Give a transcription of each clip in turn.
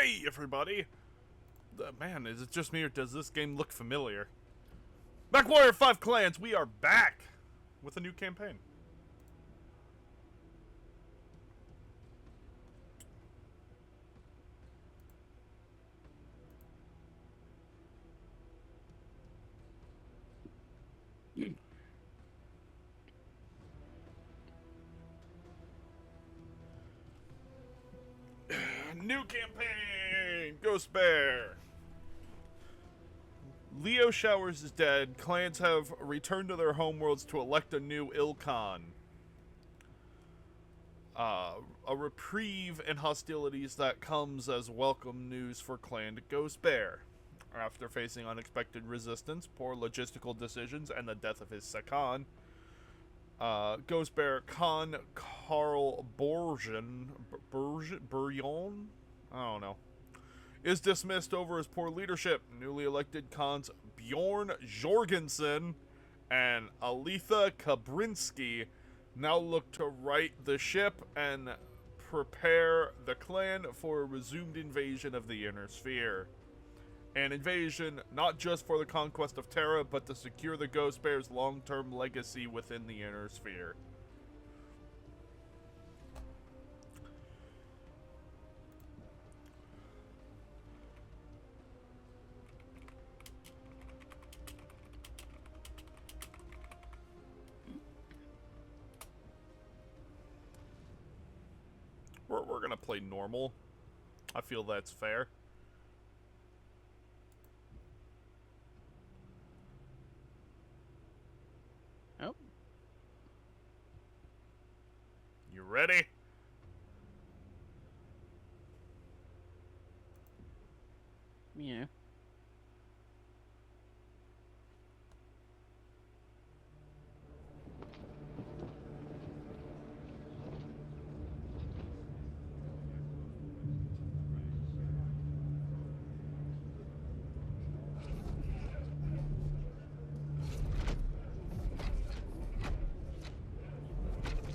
Hey everybody! Man, is it just me or does this game look familiar? Mechwarrior 5 Clans, we are back! With a new campaign. New campaign! Ghost Bear! Leo Showers is dead. Clans have returned to their homeworlds to elect a new Ilkhan. A reprieve in hostilities that comes as welcome news for Clan Ghost Bear. After facing unexpected resistance, poor logistical decisions, and the death of his Sakan, Ghost Bear Khan Karl Burjon, I don't know, is dismissed over his poor leadership. Newly elected Khans Bjorn Jorgensen and Alitha Kabrinsky now look to right the ship and prepare the clan for a resumed invasion of the Inner Sphere. An invasion not just for the conquest of Terra, but to secure the Ghost Bear's long-term legacy within the Inner Sphere. We're gonna play normal. I feel that's fair. Oh. You ready? Yeah.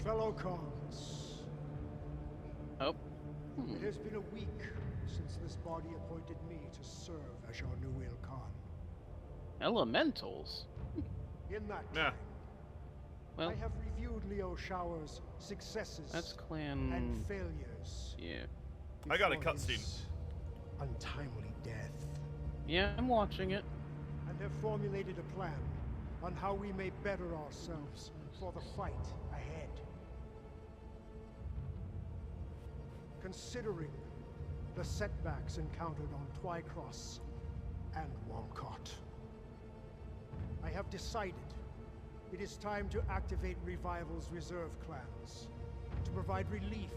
Fellow Khans, Oh. it has been a week since this body appointed me to serve as your new Ilkhan. Elementals? In that Yeah. time, Well, I have reviewed Leo Shower's successes that's clan... and failures. Yeah. I got a before cutscene. his untimely death, Yeah, I'm watching it. and have formulated a plan on how we may better ourselves for the fight ahead. Considering the setbacks encountered on Twycross and Womcott, I have decided it is time to activate Revival's reserve clans to provide relief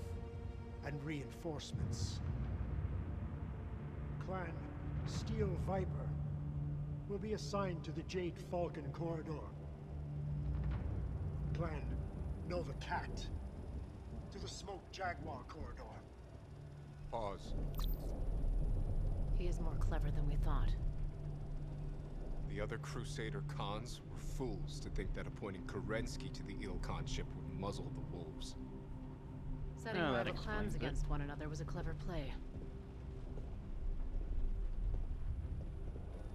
and reinforcements. Clan Steel Viper will be assigned to the Jade Falcon Corridor. Clan Nova Cat to the Smoke Jaguar Corridor. Pause. He is more clever than we thought. The other Crusader Khans were fools to think that appointing Kerensky to the Ilkhan ship would muzzle the wolves. Setting Oh, that rival clans explains it. against one another was a clever play.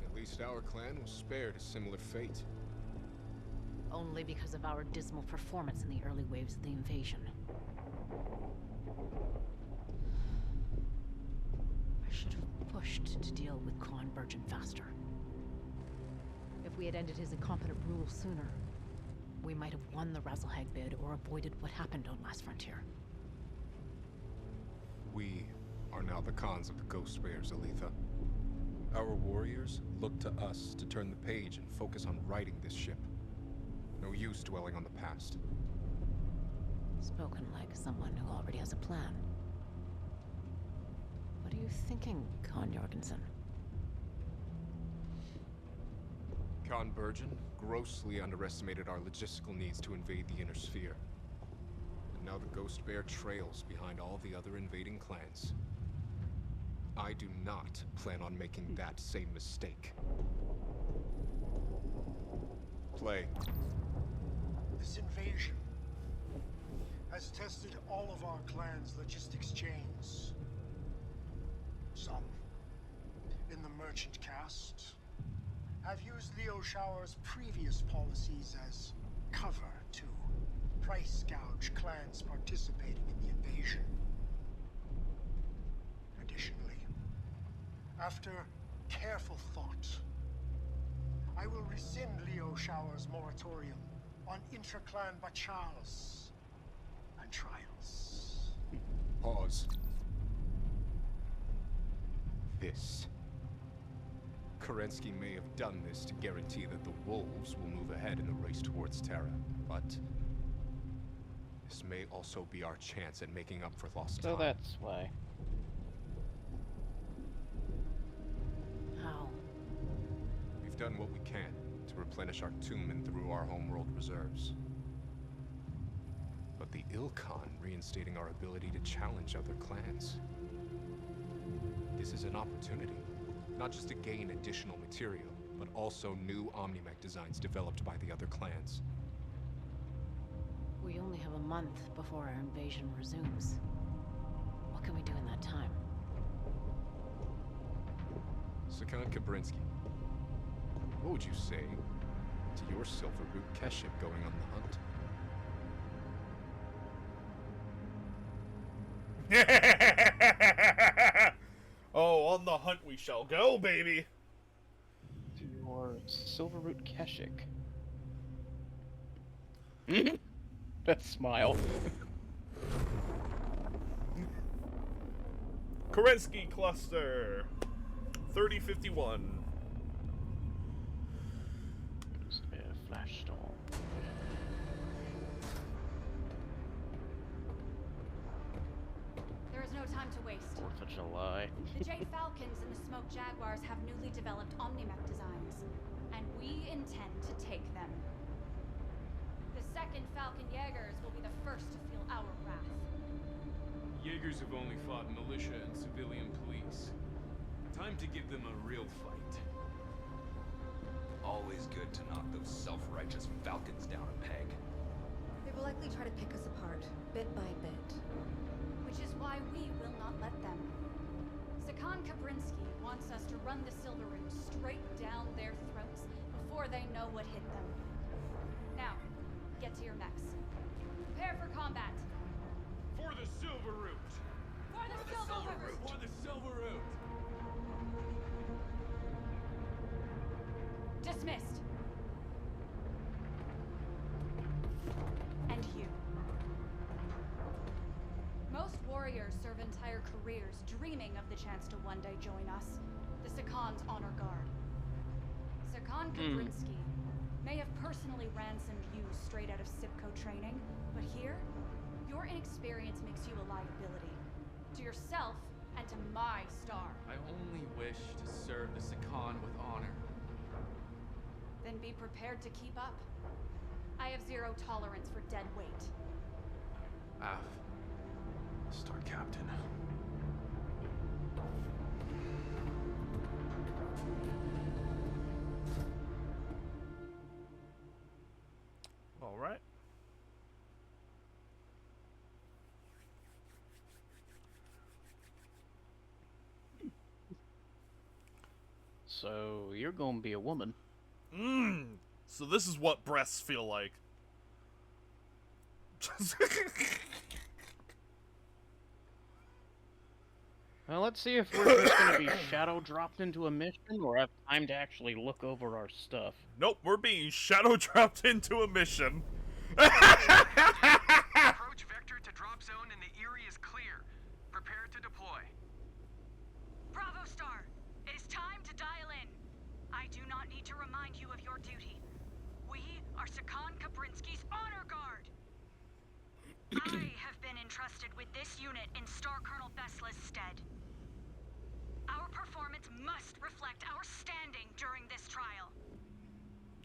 At least our clan was spared a similar fate. Only because of our dismal performance in the early waves of the invasion. I should have pushed to deal with Khan Burjon faster. If we had ended his incompetent rule sooner, we might have won the Razzlehag bid or avoided what happened on Last Frontier. We are now the Khans of the Ghost Bears, Alitha. Our warriors look to us to turn the page and focus on righting this ship. No use dwelling on the past. Spoken like someone who already has a plan. What are you thinking, Khan Jorgensen? Khan Burjon grossly underestimated our logistical needs to invade the Inner Sphere. And now the Ghost Bear trails behind all the other invading clans. I do not plan on making that same mistake. Play. This invasion has tested all of our clan's logistics chains. Some merchant caste have used Leo Shower's previous policies as cover to price gouge clans participating in the invasion. Additionally, after careful thought, I will rescind Leo Shower's moratorium on intra-clan bachals and trials. Pause. This. Kerensky may have done this to guarantee that the wolves will move ahead in the race towards Terra, but this may also be our chance at making up for lost time. So that's why. How? We've done what we can to replenish our tomb and through our homeworld reserves. But the Ilkhan reinstating our ability to challenge other clans. This is an opportunity, not just to gain additional material, but also new Omnimech designs developed by the other clans. We only have a month before our invasion resumes. What can we do in that time? Sakan Kabrinsky, what would you say to your Silver Root Keship going on the hunt? Oh, on the hunt we shall go, baby. To your Silverroot Keshik. That smile. Kerensky cluster 3051. Flash storm. There is no time to waste. 4th of July. The Jade Falcons and the Smoke Jaguars have newly developed Omnimech designs, and we intend to take them. The 2nd Falcon Jaegers will be the first to feel our wrath. Jaegers have only fought militia and civilian police. Time to give them a real fight. Always good to knock those self-righteous falcons down a peg. They will likely try to pick us apart, bit by bit. Which is why we will not let them. Sakan Kabrinsky wants us to run the Silverroot straight down their throats before they know what hit them. Now, get to your mechs. Prepare for combat. For the Silver Root! For the Silverroot! For the Silver Root! Dismissed. And you. Most warriors serve entire careers dreaming of the chance to one day join us, the Sakan's honor guard. Sakan Kabrinsky may have personally ransomed you straight out of Sipco training, but here, your inexperience makes you a liability. To yourself and to my star. I only wish to serve the Sakan with honor. Then be prepared to keep up. I have zero tolerance for dead weight. Af. Star Captain. All right. So, you're gonna be a woman. So this is what breasts feel like. Well, let's see if we're just gonna be shadow dropped into a mission or have time to actually look over our stuff. Nope, we're being shadow dropped into a mission. Approach vector to drop zone and the Erie is clear. Prepare to deploy. Bravo Star, it is time to dial in. I do not need to remind you of your duty. We are Sakan Kabrinsky's honor guard. I have been entrusted with this unit in Star Colonel Besla's stead. Our performance must reflect our standing during this trial.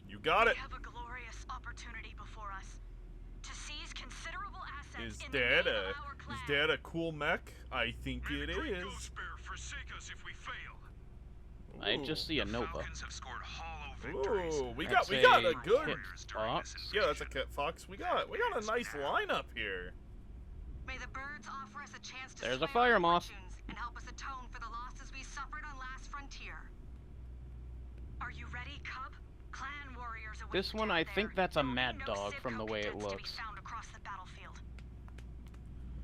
You got it. We have a glorious opportunity before us to seize considerable assets Is in the that name of our clan. is that a cool mech? I think May it the great is. Ghost Bear forsake us if we fail. I just see a The Nova. Falcons have scored hollow victories. Ooh, we That's got a a good. Kit during Fox. this Yeah, that's a invasion. Kit Fox. We got a nice lineup here. May the birds offer us a chance to There's a sway fire our moth. fortunes and help us atone for the losses we suffered on Last Frontier. Are you ready, Cub? Clan warriors await This one, down I there. think that's a There will be mad no dog from the Civco way it cadets to be looks. found across the battlefield.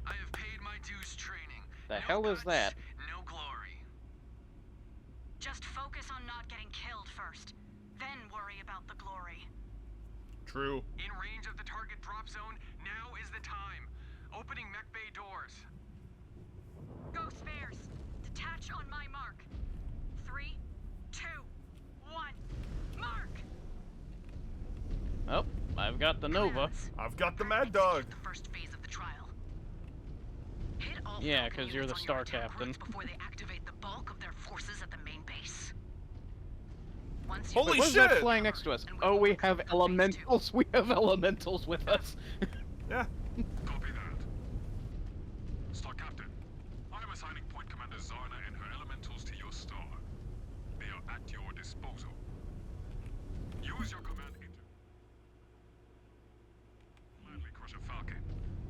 I have paid my dues training. The No hell is guts, that? No glory. Just focus on not getting killed first, then worry about the glory. True. In range of the target drop zone, now is the time. Opening mech bay doors. Ghost bears, detach on my mark. 3, 2, 1, mark! Oh, I've got the Nova. I've got the Mad Dog. The first phase of the trial. Hit all Yeah, Falcon 'cause you're units the on your star attack captain. routes before they activate the bulk of their forces at the main base. Once you Holy What is that shit! flying next to us? Oh, we have elementals. We have elementals with us. Yeah. Copy that. Star Captain, I am assigning Point Commander Zarna and her elementals to your star. They are at your disposal. Use your command gladly crush a Falcon,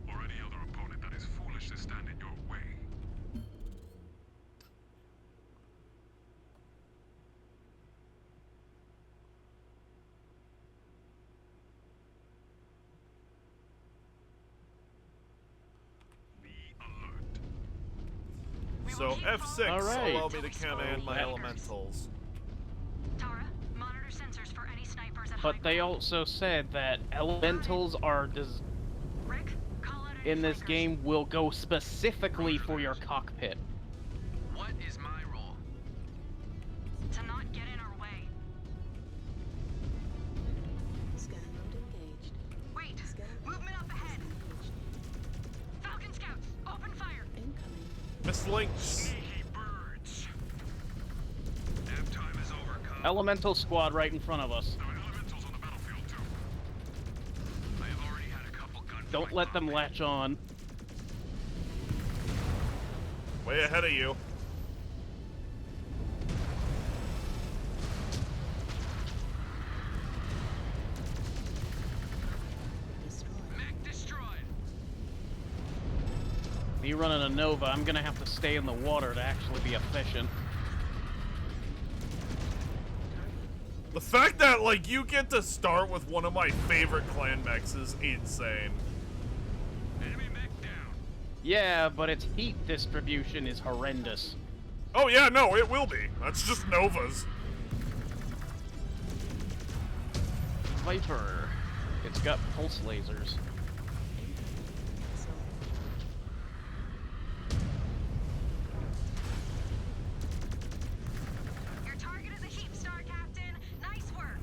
or any other opponent that is foolish to stand in your way. Be alert. So F6 Alright. allow me to command my elementals. Tara, monitor sensors for any snipers at But high they ground. also said that elementals are Rick, call out any in this flankers. game will go specifically for your cockpit. What is my role? To not get in our way. Scan mode engaged. Wait, Scan movement up ahead. engaged. Falcon scouts, open fire. Incoming. Miss Lynx. Sneaky birds. Nap time is over, Cub. Elemental squad right in front of us. There are elementals on the battlefield too. I have already had a couple gunfights. Don't let them latch on. Way ahead of you. Destroyed. Mech destroyed. Me running a Nova, I'm gonna have to stay in the water to actually be efficient. The fact that, like, you get to start with one of my favorite clan mechs is insane. Enemy mech down. Yeah, but its heat distribution is horrendous. Oh yeah, no, it will be. That's just Novas. Viper. It's got pulse lasers. Your target is a heap star, Captain. Nice work.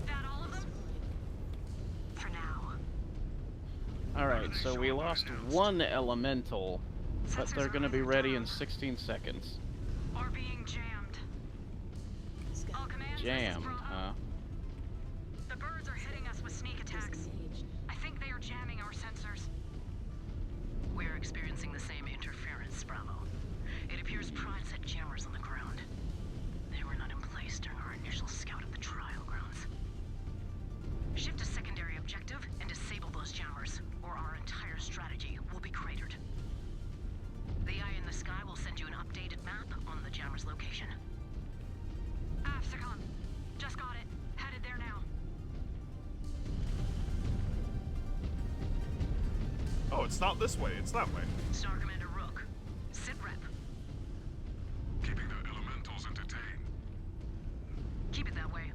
That all of them? For now. Alright, so we lost one elemental, but they're gonna be ready in 16 seconds. Or being jammed. All commands, this is Jammed, Bravo. huh? The birds are hitting us with sneak attacks. Disengaged. I think they are jamming our sensors. We're experiencing the same interference, Bravo. It appears Prime set jammers on the ground. They were not in place during our initial scout of the trial grounds. Shift to secondary objective and disable those jammers, or our entire strategy will be cratered. The Eye in the Sky will send you an updated map on the jammer's location. Absicon. Just got it. Headed there now. Oh, it's not this way, it's that way. Star Commander Rook, sit rep. Keeping the elementals entertained. Keep it that way.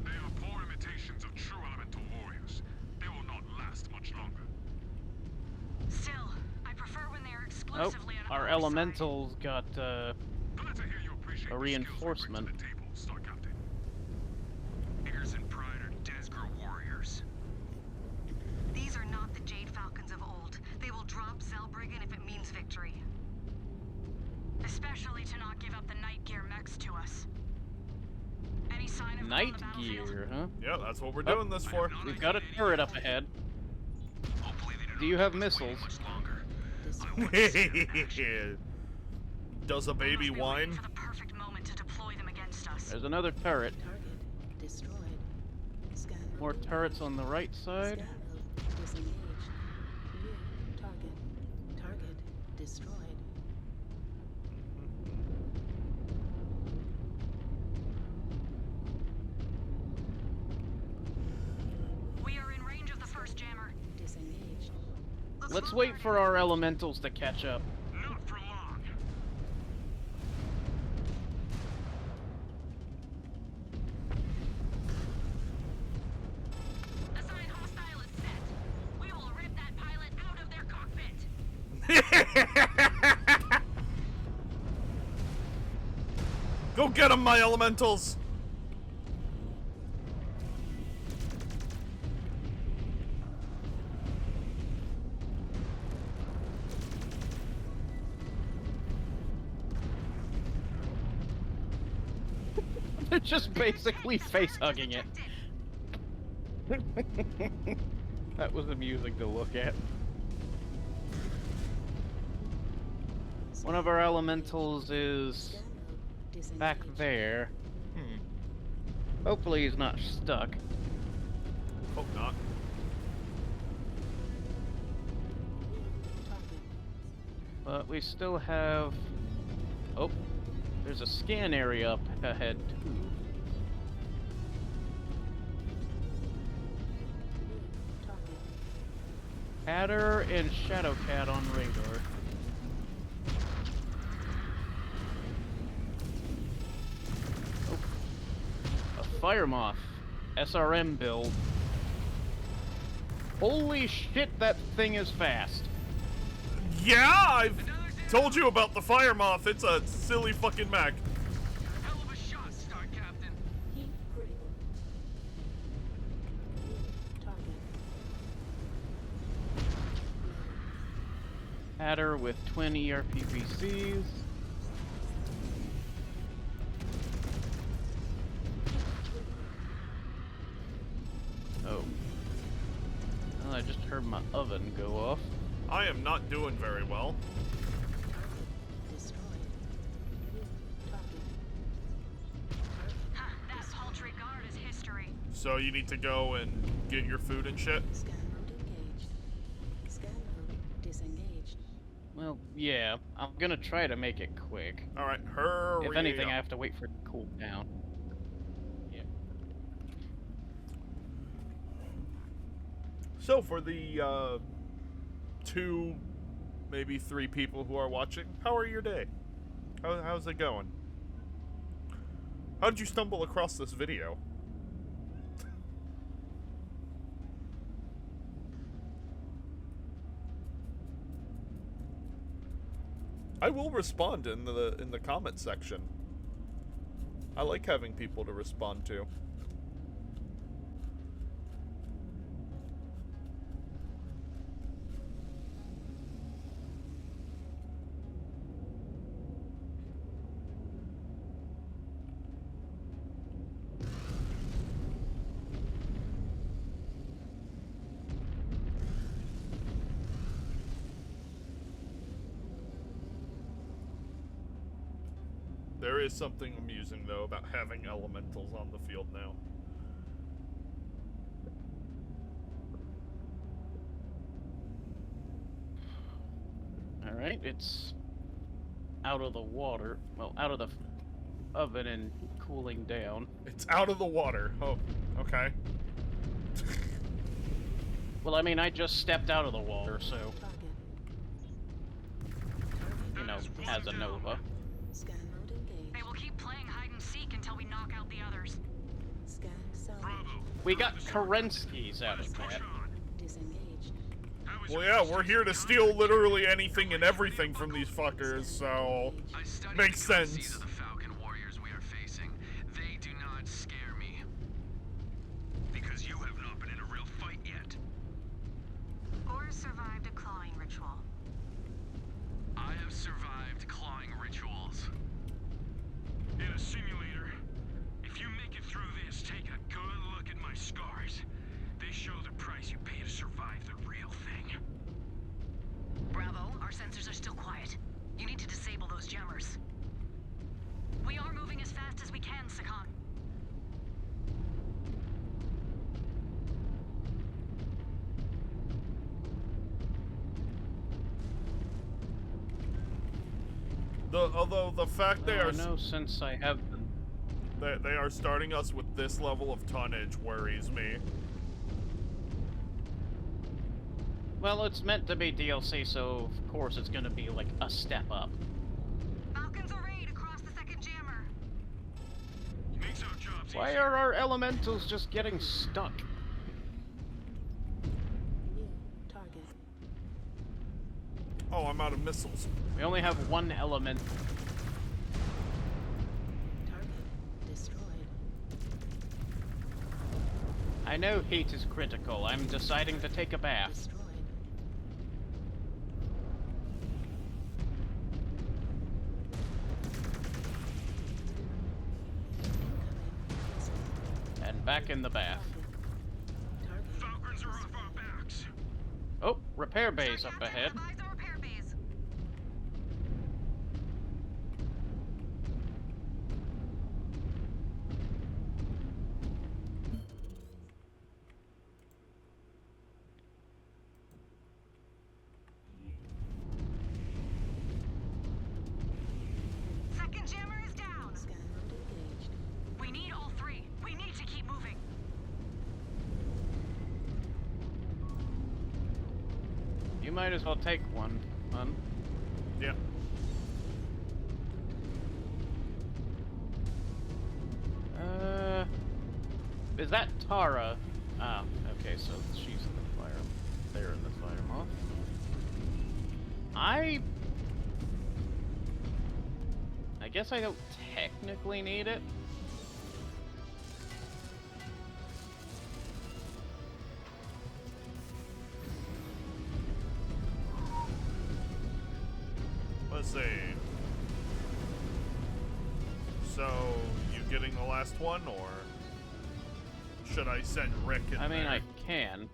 They are poor imitations of true elemental warriors. They will not last much longer. Still, I prefer when they are Oh, exclusively on our side. elementals got Glad to hear you appreciate a the skills they bring to reinforcement. the table, Star Captain. Ears and Pride are Desgro warriors. These are not the Jade Falcons of old. They will drop Zellbriggen if it means victory. Especially to not give up the night gear mechs to us. Any sign of them on night the battlefield? gear, huh? Yeah, that's what we're doing this for. We've got a turret up ahead. Hopefully they Do you have missiles? much longer. Destroyed. Does a baby Must be waiting whine? for the perfect moment to deploy them against us. There's another turret. Target destroyed. Scan mode More engaged. turrets on the right side. Scan mode disengaged. New target. Target destroyed. Let's wait for our elementals to catch up. Not for long. Assign hostile is set. We will rip that pilot out of their cockpit. Go get 'em, my elementals! They're just basically face-hugging it. That was amusing to look at. One of our elementals is back there. Hopefully he's not stuck. Hope not. But we still have... Oh, there's a scan area up ahead too. Adder and Shadowcat on radar. Oh. A Fire Moth. SRM build. Holy shit, that thing is fast. Yeah, I've told you about the Fire Moth. It's a silly fucking mech. Hell of a shot, Star Captain. Heat critical. Target. Adder with twin ERPVCs. Oh. Well, I just heard my oven go off. I am not doing very well. Destroyed. Huh, that paltry guard is history. So you need to go and get your food and shit? Scan mode engaged. Scan mode disengaged. Well, yeah. I'm gonna try to make it quick. Alright, hurry If anything, up. I have to wait for it to cool down. Yeah. So for the 2, maybe 3 people who are watching, how are your day? How's it going? How did you stumble across this video? I will respond in the comment section. I like having people to respond to. There is something amusing, though, about having elementals on the field now. Alright, it's out of the water. Well, out of the oven and cooling down. It's out of the water. Oh, okay. Well, I mean, I just stepped out of the water, so... You know, as a Nova. Scan mode engaged. They will keep playing hide and seek until we knock out the others. Scan salvage. We got Kerenskis out of that. Disengaged. Well, yeah, we're here to steal literally anything and everything from these fuckers, so... Makes sense. The Falcon warriors we are facing. They do not scare me. Because you have not been in a real fight yet. Or survived a clawing ritual. I have survived clawing rituals. In a simulator, if you make it through this, take a good look at my scars. They show the price you pay to survive the real thing. Bravo, our sensors are still quiet. You need to disable those jammers. We are moving as fast as we can, Sakan. Although the fact they are... No, since I have them. They are starting us with this level of tonnage worries me. Well, it's meant to be DLC, so of course it's gonna be like a step up. Falcons arrayed across the second jammer. Makes our jobs Why easier. are our elementals just getting stuck? New target. Oh, I'm out of missiles. We only have one element. Target destroyed. I know heat is critical. I'm deciding to take a bath. Destroyed. And back in the bath. Falcons are off our backs. Oh, repair base up ahead. Eyes on repair bays. Second jammer is down. Scan mode engaged. We need all three. We need to keep moving. You might as well take one, hun. Yeah. Is that Tara? Ah, okay, so she's in the fire. They're in the fire moth. I guess I don't technically need it. Let's see. So, you getting the last one, or should I send Rick in I mean, there? I can.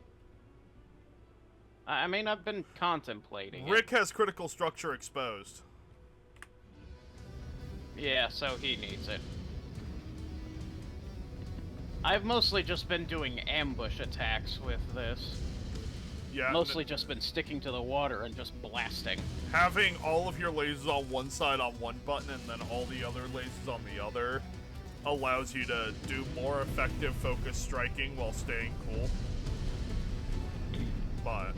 I mean, I've been contemplating Rick has critical structure exposed. Yeah, so he needs it. I've mostly just been doing ambush attacks with this. Yeah. Mostly just been sticking to the water and just blasting. Having all of your lasers on one side on one button and then all the other lasers on the other allows you to do more effective focus striking while staying cool. But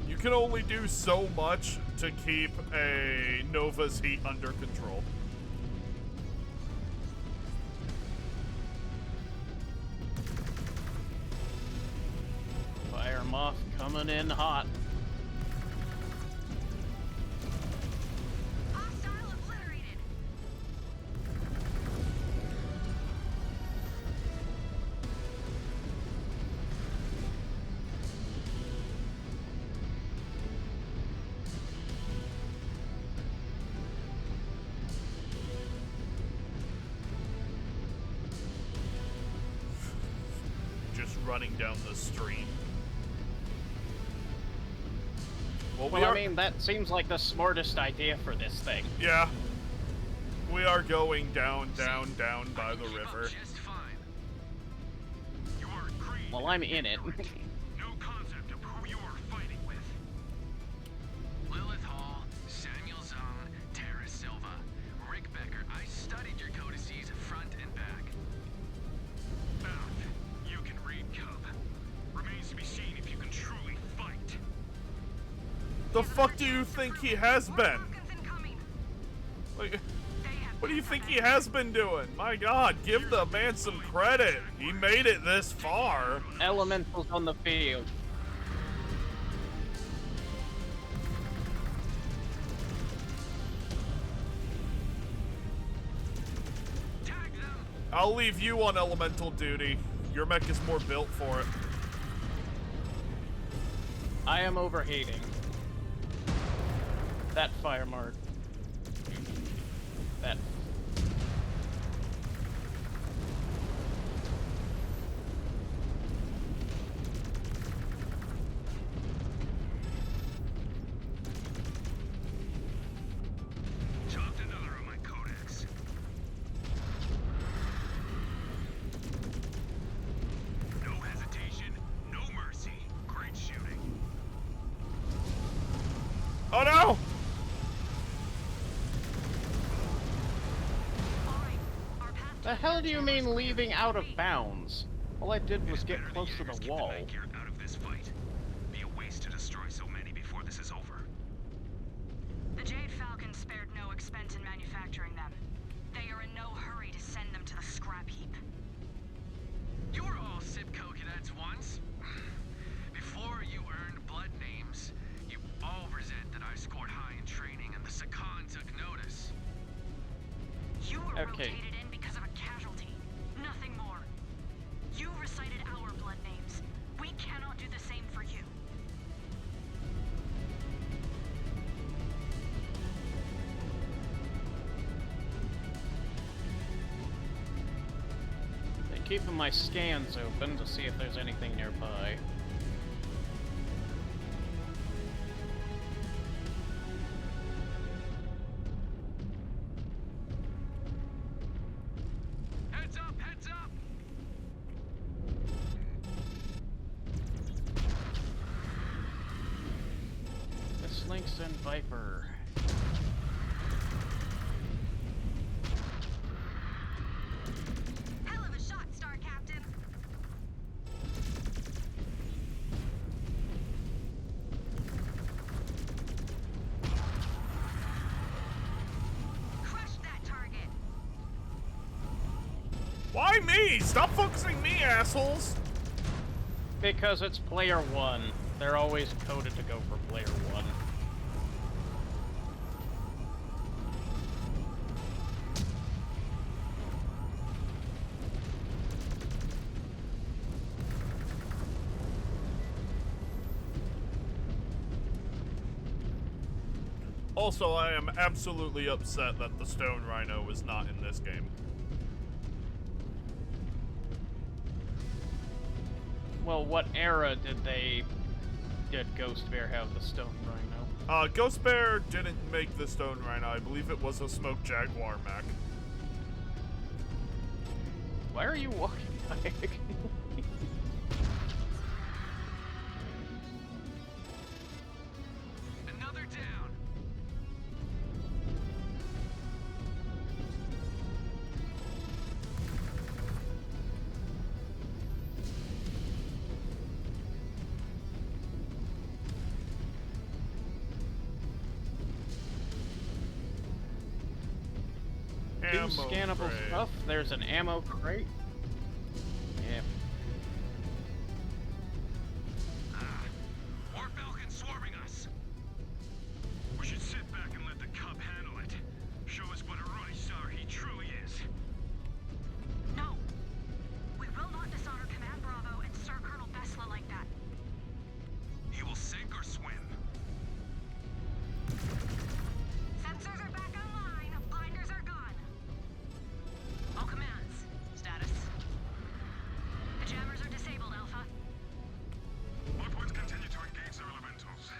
you can only do so much to keep a Nova's heat under control. Fire moth coming in hot. Hostile obliterated. Just running down the stream. Well, Well, I mean, that seems like the smartest idea for this thing. Yeah. We are going down, down, down by the river. Just fine. You are Creed. Well, I'm in it. No concept of who you are fighting with. Lilith Hall, Samuel Zong, Tara Silva, Rick Becker. I studied your codices front and back. Beth, you can read Cub. Remains to be seen if you can truly fight. The fuck do you think he has been? Falcons incoming. Like, They have what do you think he has been doing? My god, give the man some credit. He made it this far. Elementals on the field. Tag them. I'll leave you on elemental duty. Your mech is more built for it. I am overheating. That fire mark. That. Chopped another of my codex. No hesitation, no mercy. Great shooting. Oh no! All right. Our path to The hell do you mean Jammer's leaving out of free. bounds? All I did was get close to the wall. Out of this fight. Be a waste to destroy so many before this is over. The Jade Falcon spared no expense in manufacturing them. They are in no hurry to send them to the scrap heap. You were all Sipco cadets once. Before you earned blood names, you all resent that I scored high in training and the Sakan took notice. You were rotated in because of a casualty. Nothing more. You recited our blood names. We cannot do the same for you. Been keeping my scans open to see if there's anything nearby. Heads up, heads up! This links in Viper. Hell of a shot, Star Captain. Crush that target. Why me? Stop focusing me, assholes! Because it's player 1. They're always coded to go for player 1. Also, I am absolutely upset that the Stone Rhino is not in this game. Well, what era did Ghost Bear have the Stone Rhino? Ghost Bear didn't make the Stone Rhino. I believe it was a Smoke Jaguar mech. Why are you walking diagonally? Another down. Two scannable stuff. There's an ammo crate. Yeah. War Falcon swarming us. We should sit back and let the Cub handle it. Show us what a Roy Star he truly is. No. We will not dishonor Command Bravo and Sir Colonel Besla like that. He will sink or swim. Sensors are back online. Blinders are gone. All commands. Status. The jammers are disabled, Alpha. My points continue to engage their elementals.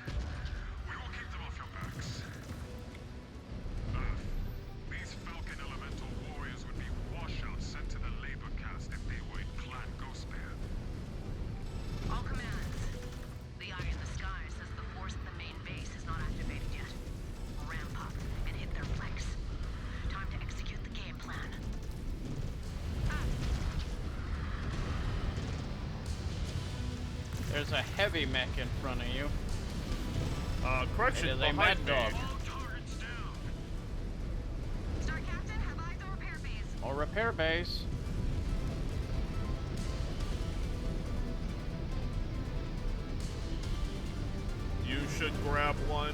We will keep them off your backs. Earth. These Falcon elemental warriors would be washouts sent to the labor caste if they were in Clan Ghost Bear. All commands. The eye in the sky says the force at the main base is not activated yet. Ramp up and hit their flanks. Time to execute the game plan. There's a heavy mech in front of you. Correction, It is a behind mad me. dog. Star Captain, have eyes on repair base. Or repair base. You should grab one.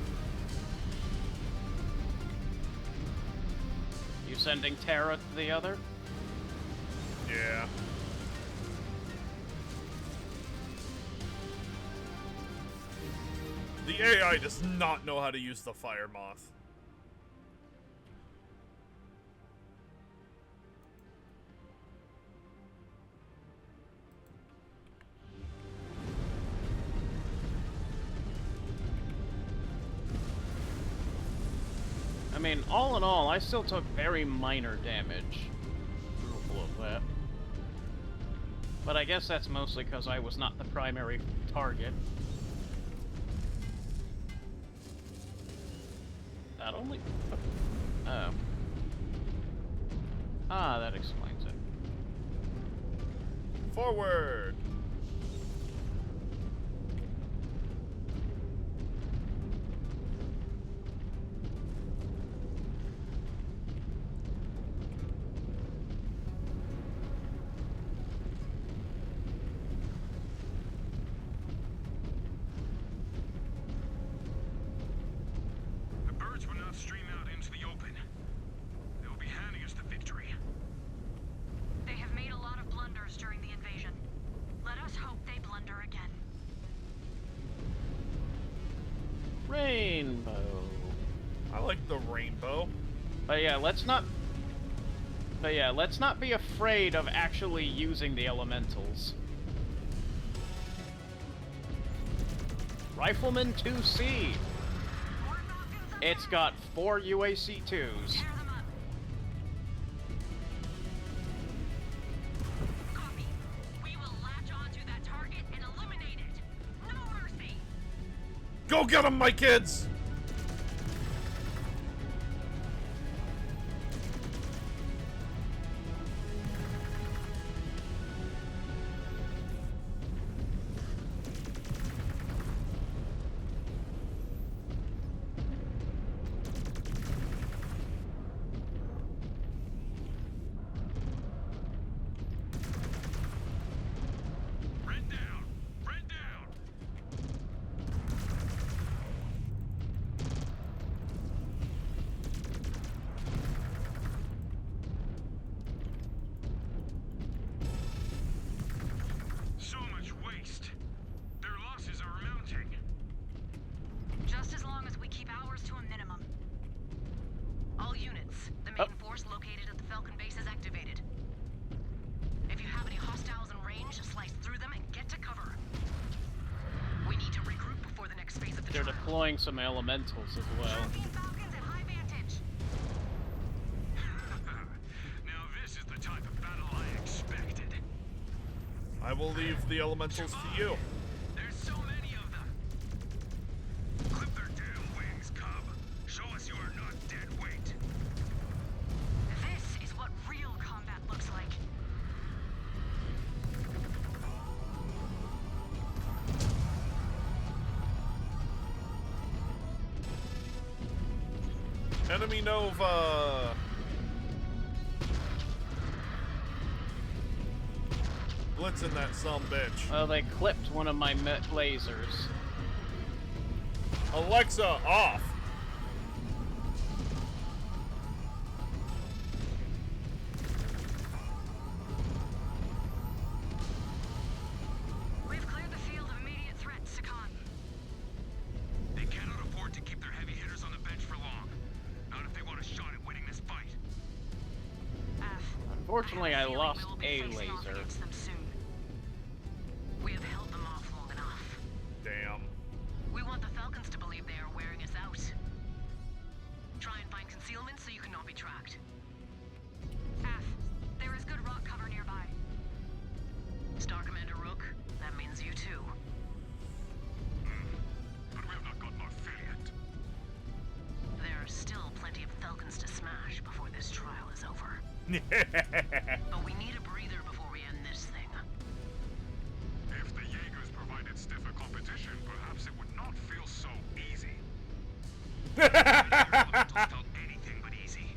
You sending Terra to the other? Yeah. The AI does not know how to use the Fire Moth. I mean, all in all, I still took very minor damage. Brutal of that. But I guess that's mostly because I was not the primary target. That only... Oh. Ah, that explains it. Forward! The birds will not stream out into the open. They will be handing us the victory. They have made a lot of blunders during the invasion. Let us hope they blunder again. Rainbow. I like the rainbow. But yeah, let's not be afraid of actually using the elementals. Rifleman 2C. It's got 4 UAC-2s. Copy. We will latch onto that target and eliminate it. No mercy. Go get them, my kids! Red down! Red down! So much waste. Their losses are mounting. Just as long as we keep ours to a minimum. All units, the main force located at the Falcon base is activated. If you have any hostiles in range, slice through them and get to cover. We need to regroup before the next phase of the They're trial. deploying some elementals as well. Tracking Falcons at high vantage. Now this is the type of battle I expected. I will leave the elementals to you. There's so many of them. Clip their damn wings, cub. Show us you are not dead weight. This is what real combat looks like. Enemy Nova! Blitzing that sumbitch. Oh, they clipped one of my lasers. Alexa, off! We've cleared the field of immediate threat, Sakan. They cannot afford to keep their heavy hitters on the bench for long. Not if they want a shot at winning this fight. Unfortunately, I lost we will be a facing off laser. against them soon. We have held them off long enough. Damn. We want the Falcons to believe they are wearing us out. Try and find concealment so you cannot be tracked. F, there is good rock cover nearby. Star Commander Rook, that means you too. But we have not gotten our fill yet. There are still plenty of Falcons to smash before this trial is over. But we need a breather before we end this thing. If the Jaegers provided stiffer competition, perhaps it would not feel so easy. Elementals felt anything but easy.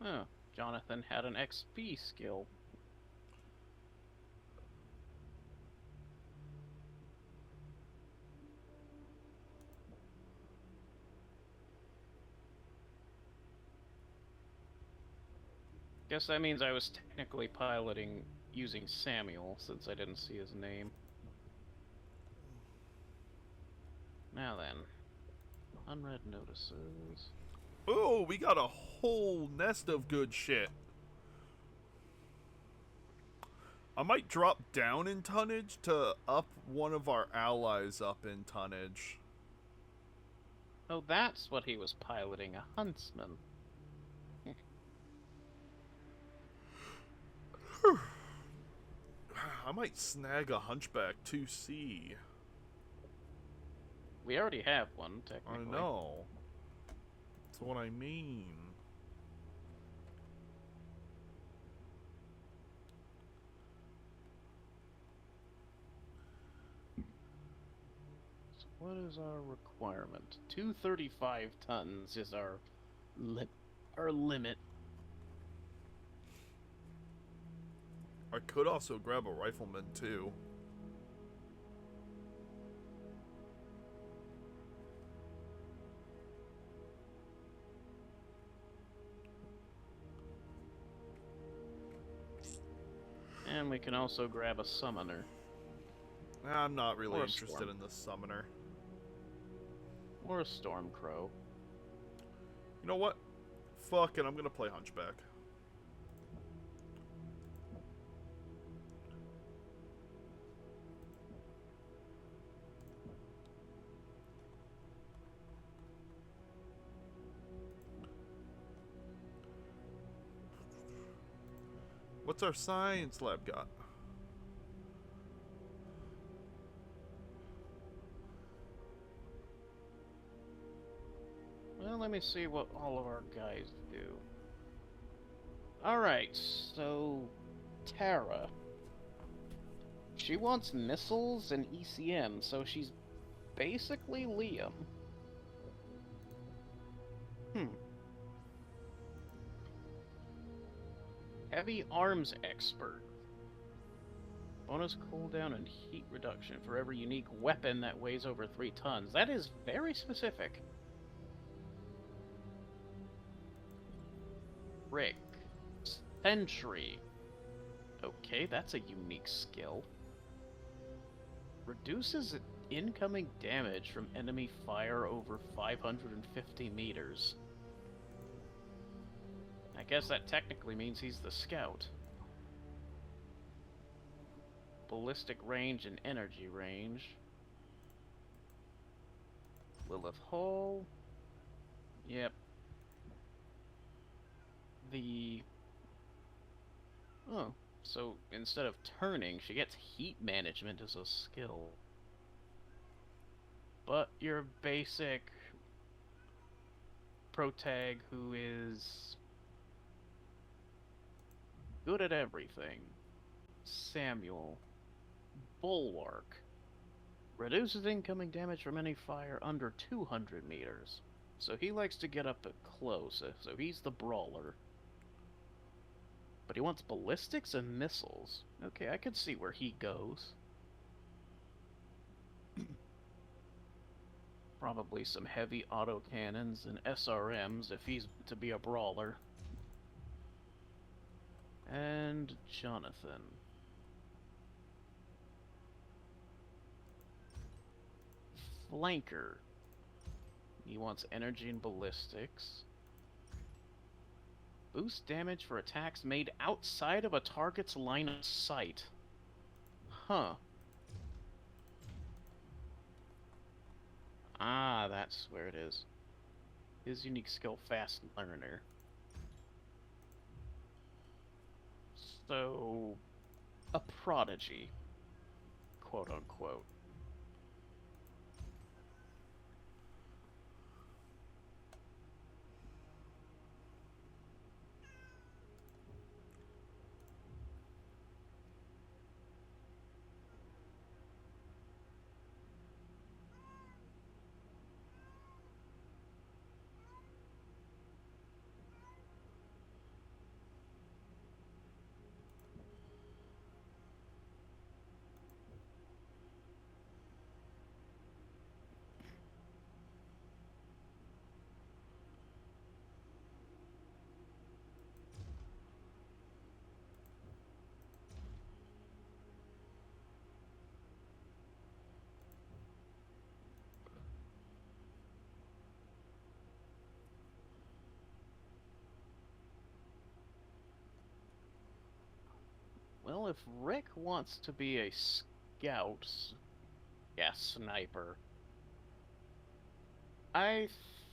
Oh, Jonathan had an XP skill. Guess that means I was technically piloting using Samuel, since I didn't see his name. Now then, unread notices. Ooh, we got a whole nest of good shit. I might drop down in tonnage to up one of our allies up in tonnage. Oh, that's what he was piloting, a huntsman. I might snag a Hunchback 2C. We already have one, technically. I know. That's what I mean. So what is our requirement? 235 tons is our limit. I could also grab a rifleman too. And we can also grab a summoner. I'm not really Or a interested storm. in the summoner. Or a Stormcrow. You know what? Fuck it, I'm gonna play Hunchback. What's our science lab got? Well, let me see what all of our guys do. Alright, so... Tara. She wants missiles and ECM, so she's basically Liam. Heavy arms expert. Bonus cooldown and heat reduction for every unique weapon that weighs over 3 tons. That is very specific. Rick. Sentry. Okay, that's a unique skill. Reduces incoming damage from enemy fire over 550 meters. I guess that technically means he's the scout. Ballistic range and energy range. Lilith Hall. Yep. Oh, so instead of turning, she gets heat management as a skill. But your basic protag who is good at everything. Samuel. Bulwark. Reduces incoming damage from any fire under 200 meters. So he likes to get up close, so he's the brawler. But he wants ballistics and missiles. Okay, I could see where he goes. Probably some heavy autocannons and SRMs if he's to be a brawler. And Jonathan. Flanker. He wants energy and ballistics. Boost damage for attacks made outside of a target's line of sight. Huh. Ah, that's where it is. His unique skill, Fast Learner. So, a prodigy, quote unquote. if Rick wants to be a scout, sniper, I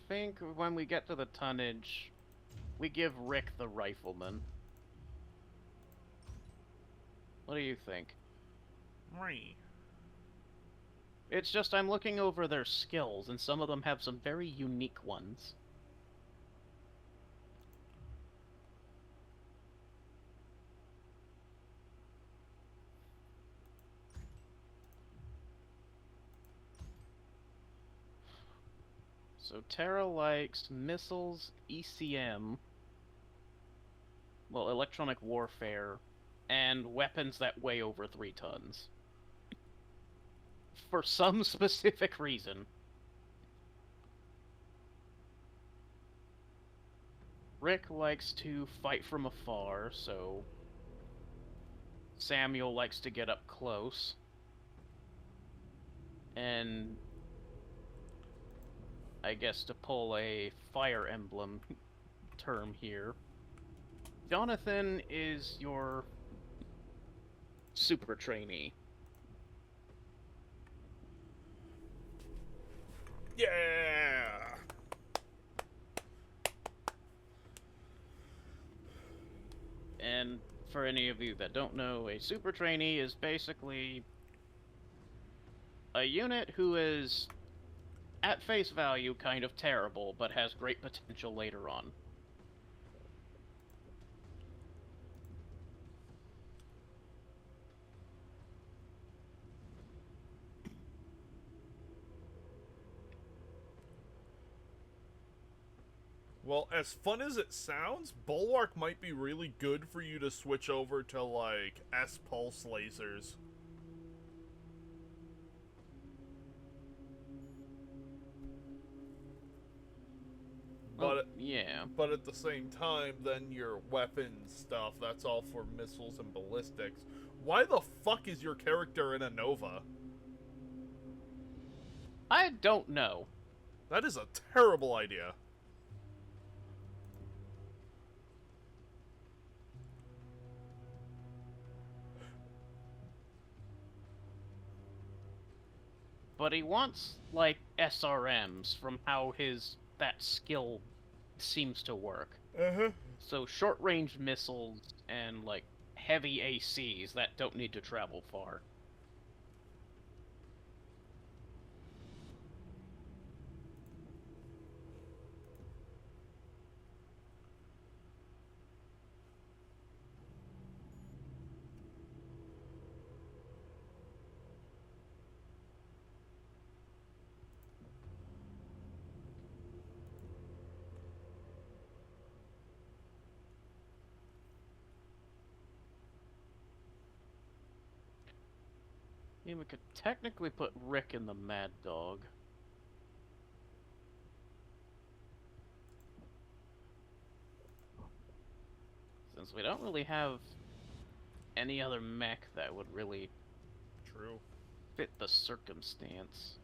think when we get to the tonnage, we give Rick the rifleman. What do you think? Right. It's just I'm looking over their skills, and some of them have some very unique ones. So Tara likes missiles, ECM, well, electronic warfare, and weapons that weigh over 3 tons. For some specific reason. Rick likes to fight from afar, so Samuel likes to get up close. And I guess to pull a Fire Emblem term here, Jonathan is your super trainee. Yeah! And for any of you that don't know, a super trainee is basically a unit who is, at face value, kind of terrible, but has great potential later on. Well, as fun as it sounds, Bulwark might be really good for you to switch over to, like, S-Pulse lasers. But yeah. But at the same time, then your weapons stuff, that's all for missiles and ballistics. Why the fuck is your character in a Nova? I don't know. That is a terrible idea. But he wants, like, SRMs from how that skill seems to work. Uh-huh. So short-range missiles and, like, heavy ACs that don't need to travel far. I mean, we could technically put Rick in the Mad Dog. Since we don't really have any other mech that would really fit the circumstance.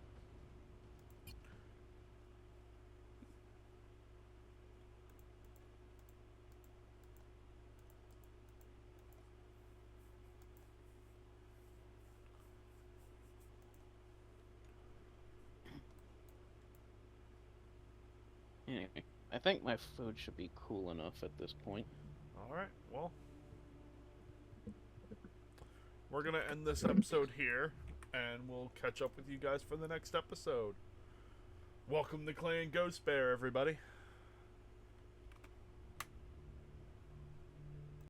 Anyway, I think my food should be cool enough at this point. Alright, well. We're gonna end this episode here, and we'll catch up with you guys for the next episode. Welcome to Clan Ghost Bear, everybody.